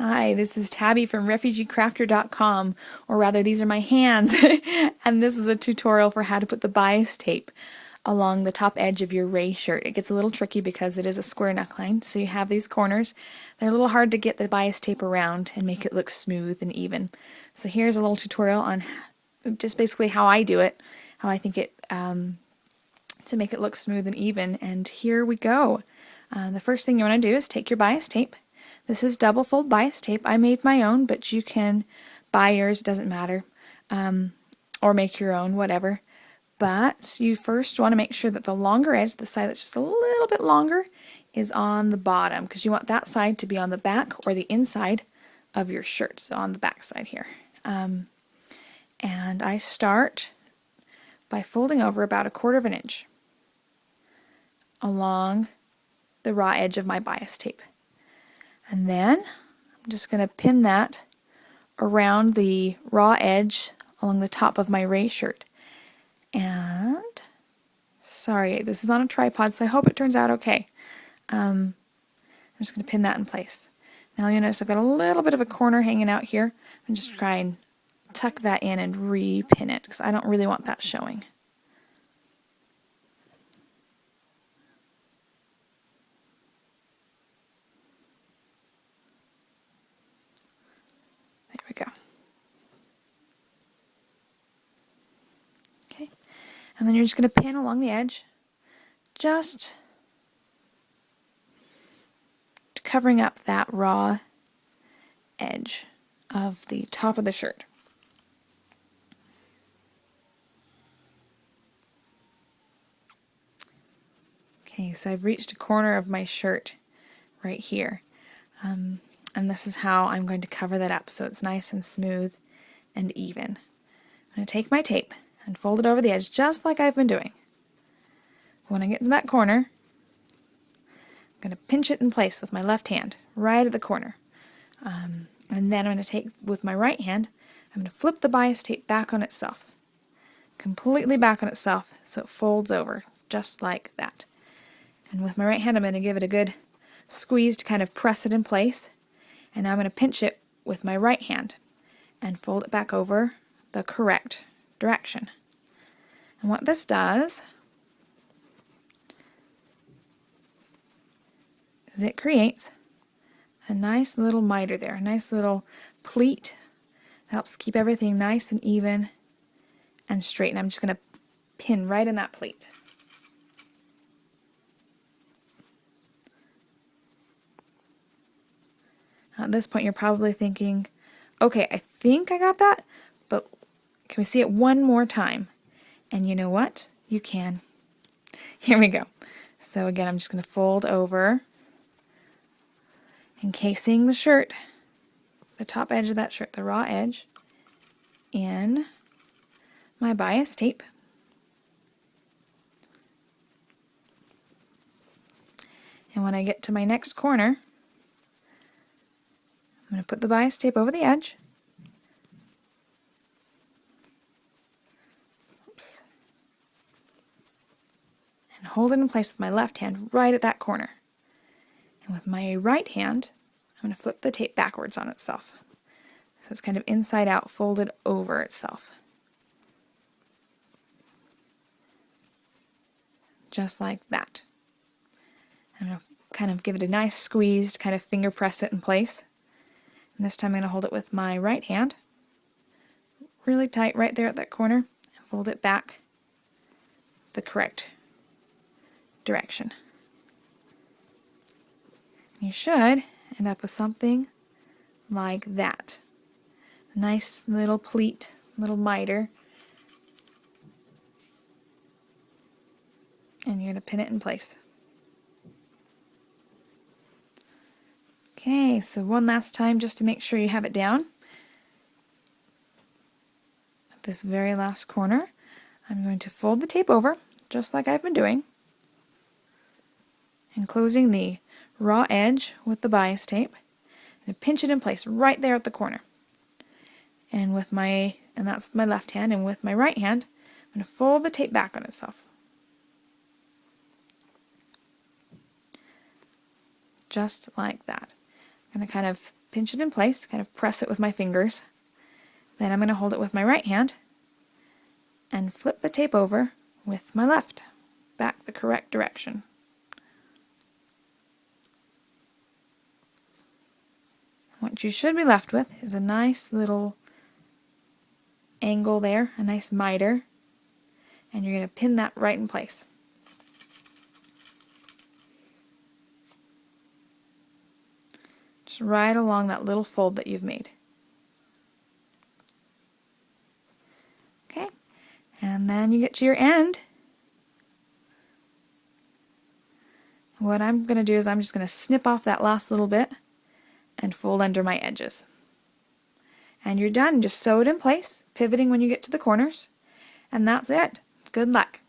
Hi, this is Tabby from refugeecrafter.com, or rather these are my hands, and this is a tutorial for how to put the bias tape along the top edge of your Rae shirt. It gets a little tricky because it is a square neckline, so you have these corners. They're a little hard to get the bias tape around and make it look smooth and even. So here's a little tutorial on just basically how I do it, how I think it to make it look smooth and even, and here we go. The first thing you want to do is take your bias tape. This is double fold bias tape. I made my own, but you can buy yours, doesn't matter, or make your own, whatever. But you first want to make sure that the longer edge, the side that's just a little bit longer, is on the bottom, because you want that side to be on the back or the inside of your shirt, so on the back side here. And I start by folding over about 1/4 inch along the raw edge of my bias tape. And then I'm just going to pin that around the raw edge along the top of my Rae shirt. And, sorry, this is on a tripod, so I hope it turns out okay. I'm just going to pin that in place. Now you'll notice I've got a little bit of a corner hanging out here. I'm just try and tuck that in and re-pin it, because I don't really want that showing. There we go. Okay, and then you're just going to pin along the edge, just covering up that raw edge of the top of the shirt. Okay, so I've reached a corner of my shirt right here. And this is how I'm going to cover that up so it's nice and smooth and even. I'm going to take my tape and fold it over the edge just like I've been doing. When I get to that corner, I'm going to pinch it in place with my left hand right at the corner. And then I'm going to take, with my right hand, I'm going to flip the bias tape back on itself. Completely back on itself so it folds over just like that. And with my right hand I'm going to give it a good squeeze to kind of press it in place. And now I'm going to pinch it with my right hand and fold it back over the correct direction. And what this does is it creates a nice little mitre there, a nice little pleat. It helps keep everything nice and even and straight. And I'm just going to pin right in that pleat. At this point you're probably thinking, okay, I think I got that, but can we see it one more time? And you know what? You can. Here we go. So again, I'm just going to fold over, encasing the shirt, the top edge of that shirt, the raw edge, in my bias tape. And when I get to my next corner, I'm going to put the bias tape over the edge. Oops. And hold it in place with my left hand right at that corner. And with my right hand, I'm going to flip the tape backwards on itself. So it's kind of inside out, folded over itself. Just like that. I'm going to kind of give it a nice squeeze to kind of finger press it in place. And this time I'm going to hold it with my right hand, really tight right there at that corner, and fold it back the correct direction. You should end up with something like that. A nice little pleat, little mitre. And you're going to pin it in place. Okay, so one last time just to make sure you have it down. At this very last corner, I'm going to fold the tape over, just like I've been doing, enclosing the raw edge with the bias tape, and pinch it in place right there at the corner. And that's my left hand, and with my right hand, I'm going to fold the tape back on itself. Just like that. I'm going to kind of pinch it in place, kind of press it with my fingers. Then I'm going to hold it with my right hand and flip the tape over with my left, back the correct direction. What you should be left with is a nice little angle there, a nice mitre, and you're going to pin that right in place. Just right along that little fold that you've made. Okay, and then you get to your end. What I'm going to do is I'm just going to snip off that last little bit and fold under my edges. And you're done. Just sew it in place, pivoting when you get to the corners, and that's it. Good luck.